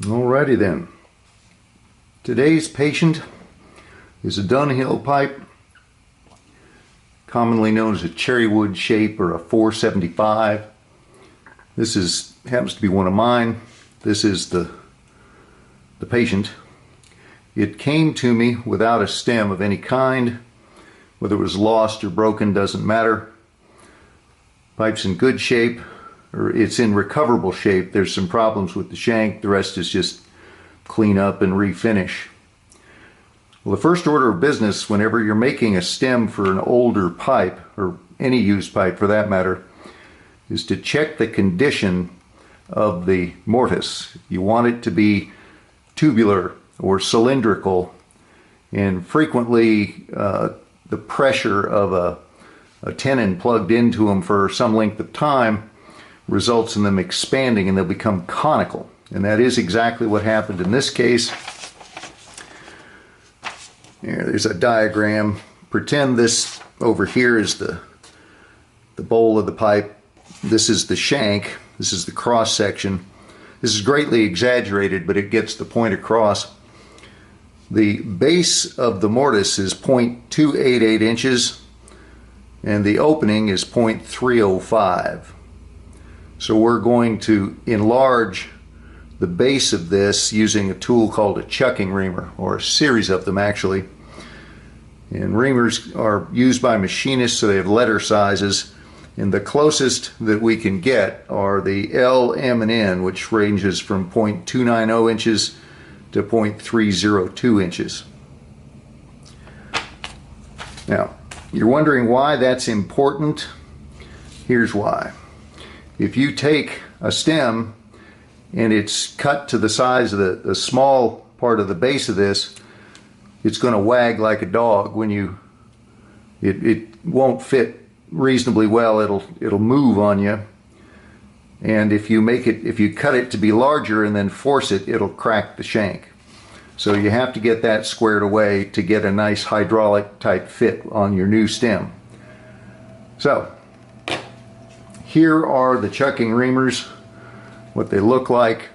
Alrighty then. Today's patient is a Dunhill pipe, commonly known as a cherrywood shape or a 475. This happens to be one of mine. This is the patient. It came to me without a stem of any kind. Whether it was lost or broken doesn't matter. Pipe's in good shape, or it's in recoverable shape. There's some problems with the shank. The rest is just clean up and refinish. Well, the first order of business whenever you're making a stem for an older pipe, or any used pipe for that matter, is to check the condition of the mortise. You want it to be tubular or cylindrical, and frequently the pressure of a tenon plugged into them for some length of time results in them expanding and they'll become conical. And that is exactly what happened in this case. There's a diagram. Pretend this over here is the bowl of the pipe. This is the shank. This is the cross section. This is greatly exaggerated, but it gets the point across. The base of the mortise is 0.288 inches and the opening is 0.305. So we're going to enlarge the base of this using a tool called a chucking reamer, or a series of them actually. And reamers are used by machinists, so they have letter sizes, and the closest that we can get are the L, M, and N, which ranges from 0.290 inches to 0.302 inches. Now, you're wondering why that's important. Here's why. If you take a stem and it's cut to the size of the small part of the base of this, it's going to wag like a dog when it won't fit reasonably well. It'll move on you. And if you cut it to be larger and then force it, it'll crack the shank. So you have to get that squared away to get a nice hydraulic type fit on your new stem. So here are the chucking reamers, what they look like.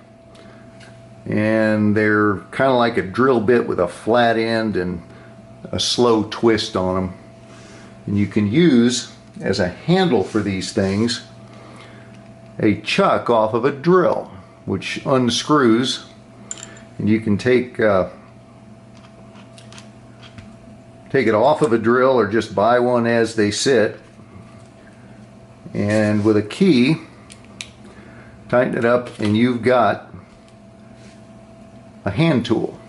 And they're kind of like a drill bit with a flat end and a slow twist on them. And you can use, as a handle for these things, a chuck off of a drill, which unscrews, and you can take it off of a drill or just buy one as they sit, and with a key tighten it up and you've got a hand tool.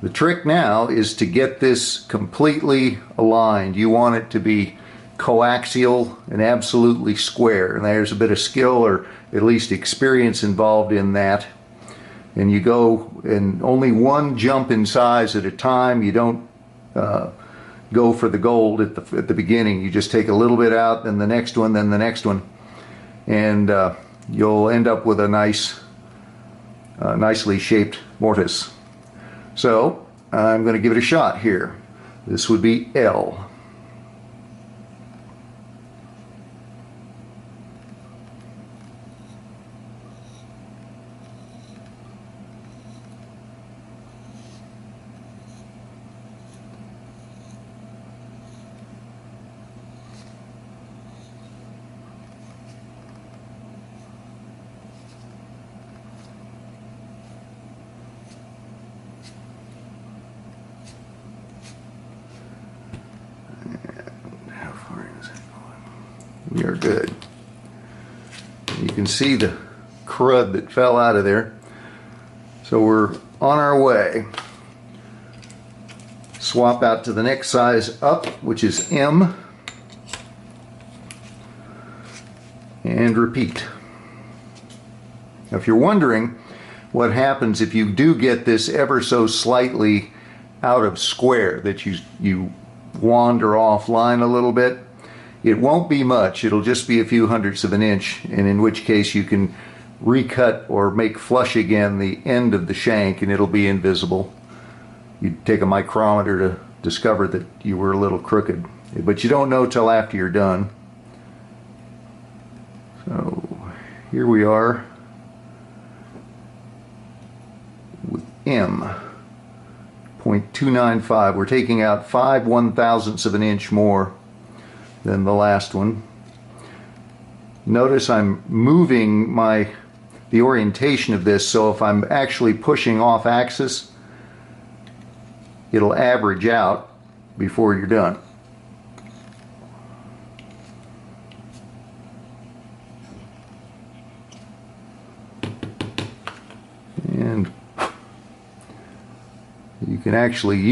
The trick now is to get this completely aligned. You want it to be coaxial and absolutely square, and there's a bit of skill or at least experience involved in that. And you go in only one jump in size at a time. You don't go for the gold at the beginning. You just take a little bit out, then the next one, then the next one, and you'll end up with a nicely shaped mortise. So I'm going to give it a shot here. This would be L. We are good. You can see the crud that fell out of there. So we're on our way. Swap out to the next size up, which is M, and repeat. Now, if you're wondering what happens if you do get this ever so slightly out of square, that you wander offline a little bit, it won't be much. It'll just be a few hundredths of an inch, and in which case you can recut or make flush again the end of the shank and it'll be invisible. You'd take a micrometer to discover that you were a little crooked, but you don't know till after you're done. So here we are. M, 0.295. We're taking out 5/1000ths of an inch more than the last one. Notice I'm moving the orientation of this, so if I'm actually pushing off axis, it'll average out before you're done. And you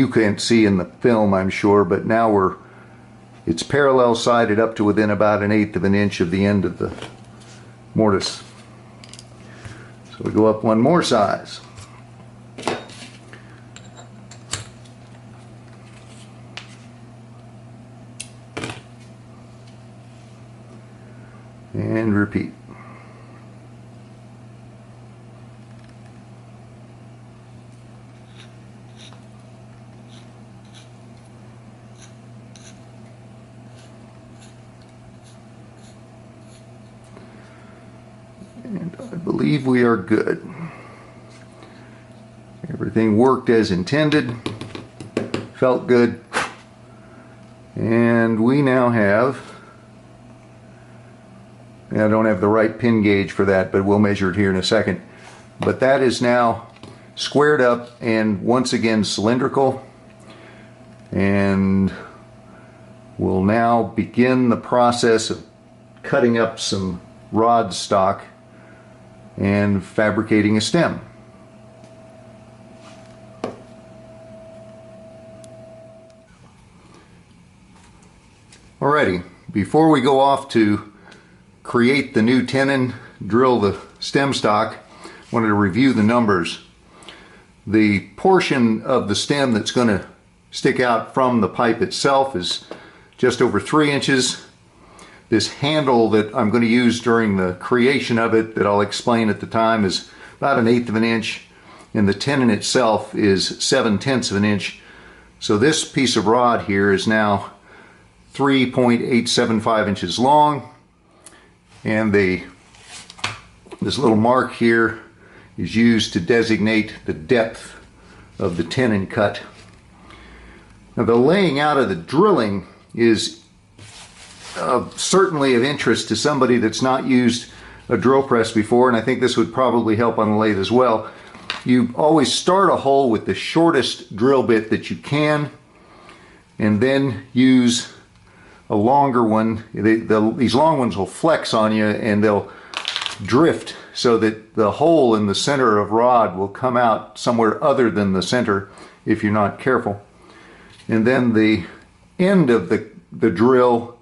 can't see in the film, I'm sure, but now it's parallel sided up to within about 1/8 of an inch of the end of the mortise. So we go up one more size. And repeat. And I believe we are good. Everything worked as intended, felt good, and we now have, I don't have the right pin gauge for that, but we'll measure it here in a second. But that is now squared up and once again cylindrical, and we'll now begin the process of cutting up some rod stock and fabricating a stem. Alrighty, before we go off to create the new tenon, drill the stem stock, I wanted to review the numbers. The portion of the stem that's going to stick out from the pipe itself is just over 3 inches. This handle that I'm going to use during the creation of it, that I'll explain at the time, is about 1/8 of an inch, and the tenon itself is 7/10 of an inch. So this piece of rod here is now 3.875 inches long, and this little mark here is used to designate the depth of the tenon cut. Now the laying out of the drilling is certainly of interest to somebody that's not used a drill press before, and I think this would probably help on the lathe as well. You always start a hole with the shortest drill bit that you can, and then use a longer one. These long ones will flex on you and they'll drift so that the hole in the center of rod will come out somewhere other than the center if you're not careful. And then the end of the drill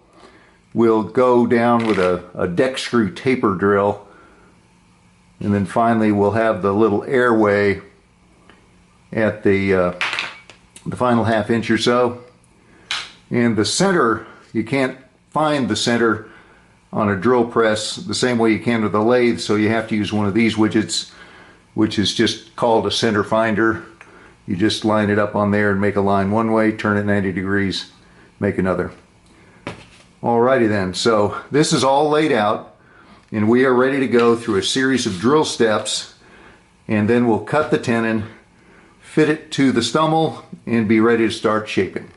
will go down with a deck screw taper drill, and then finally we'll have the little airway at the final 1/2 inch or so. And the center, you can't find the center on a drill press the same way you can with a lathe, so you have to use one of these widgets, which is just called a center finder. You just line it up on there and make a line one way, turn it 90 degrees, make another. Alrighty then, so this is all laid out, and we are ready to go through a series of drill steps, and then we'll cut the tenon, fit it to the Stummel, and be ready to start shaping.